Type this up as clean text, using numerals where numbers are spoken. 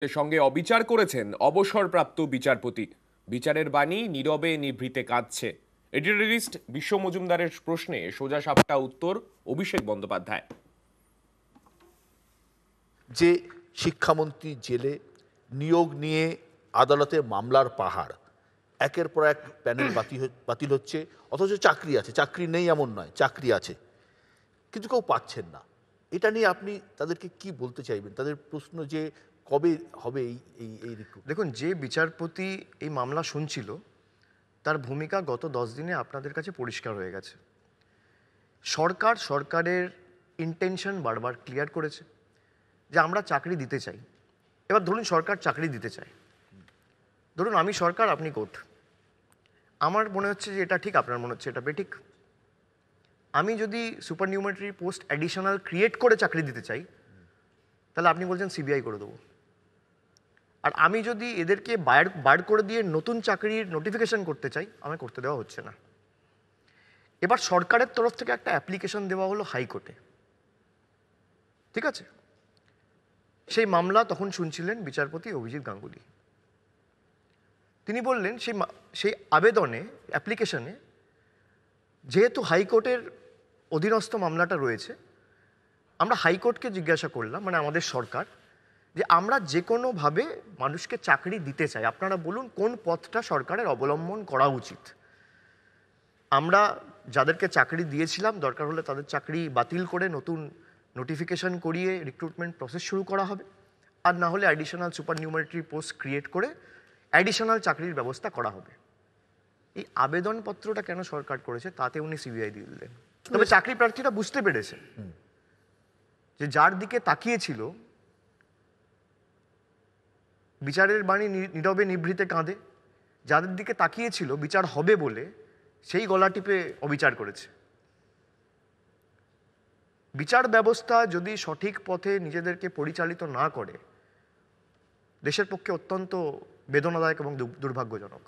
এর সঙ্গে অবিচার করেছেন অবসরপ্রাপ্ত বিচারপতি। বিচারের বাণী নীরবে নিভৃতে কাঁদছে। এডিটরিস্ট বিশ্ব মজুমদারের প্রশ্নে সোজা সাপটা উত্তর অভিষেক বন্দ্যোপাধ্যায়। যে শিক্ষামন্ত্রী জেলে, নিয়োগ নিয়ে আদালতে মামলার পাহাড়, একের পর এক প্যানেল বাতিল হচ্ছে, অথচ চাকরি আছে, চাকরি নেই এমন নয়, চাকরি আছে, কিন্তু কেউ পাচ্ছেন না। এটা নিয়ে আপনি তাদেরকে কি বলতে চাইবেন? তাদের প্রশ্ন যে কবে হবে এই এই এই রিক্রুট? দেখুন, যে বিচারপতি এই মামলা শুনছিল তার ভূমিকা গত 10 দিনে আপনাদের কাছে পরিষ্কার হয়ে গেছে। সরকারের ইন্টেনশন বারবার ক্লিয়ার করেছে যে আমরা চাকরি দিতে চাই। এবার ধরুন সরকার চাকরি দিতে চায়, ধরুন আমি সরকার, আপনি কোর্ট। আমার মনে হচ্ছে যে এটা ঠিক, আপনার মনে হচ্ছে এটা বেঠিক। আমি যদি সুপারনিউমেটারি পোস্ট অ্যাডিশনাল ক্রিয়েট করে চাকরি দিতে চাই, তাহলে আপনি বলছেন সিবিআই করে দেবো। আর আমি যদি এদেরকে বার করে দিয়ে নতুন চাকরির নোটিফিকেশন করতে চাই, আমায় করতে দেওয়া হচ্ছে না। এবার সরকারের তরফ থেকে একটা অ্যাপ্লিকেশন দেওয়া হলো হাইকোর্টে, ঠিক আছে? সেই মামলা তখন শুনছিলেন বিচারপতি অভিজিৎ গাঙ্গুলি। তিনি বললেন সেই আবেদনে, অ্যাপ্লিকেশনে, যেহেতু হাইকোর্টের অধীনস্থ মামলাটা রয়েছে, আমরা হাইকোর্টকে জিজ্ঞাসা করলাম, মানে আমাদের সরকার, যে আমরা যে কোনোভাবে মানুষকে চাকরি দিতে চাই, আপনারা বলুন কোন পথটা সরকারের অবলম্বন করা উচিত। আমরা যাদেরকে চাকরি দিয়েছিলাম, দরকার হলে তাদের চাকরি বাতিল করে নতুন নোটিফিকেশন করিয়ে রিক্রুটমেন্ট প্রসেস শুরু করা হবে, আর না হলে অ্যাডিশনাল সুপারনিউমারেটরি পোস্ট ক্রিয়েট করে অ্যাডিশনাল চাকরির ব্যবস্থা করা হবে। এই আবেদনপত্রটা কেন সরকার করেছে তাতে উনি সিবিআই দিয়ে দিলেন। তবে চাকরি প্রার্থীরা বুঝতে পেরেছে যে যার দিকে তাকিয়েছিল, বিচারের বাণী নীরবে নিভৃতে কাঁদে, যাদের দিকে তাকিয়েছিল বিচার হবে বলে, সেই গলা টিপে অবিচার করেছে। বিচার ব্যবস্থা যদি সঠিক পথে নিজেদেরকে পরিচালিত না করে, দেশের পক্ষে অত্যন্ত বেদনাদায়ক এবং দুর্ভাগ্যজনক।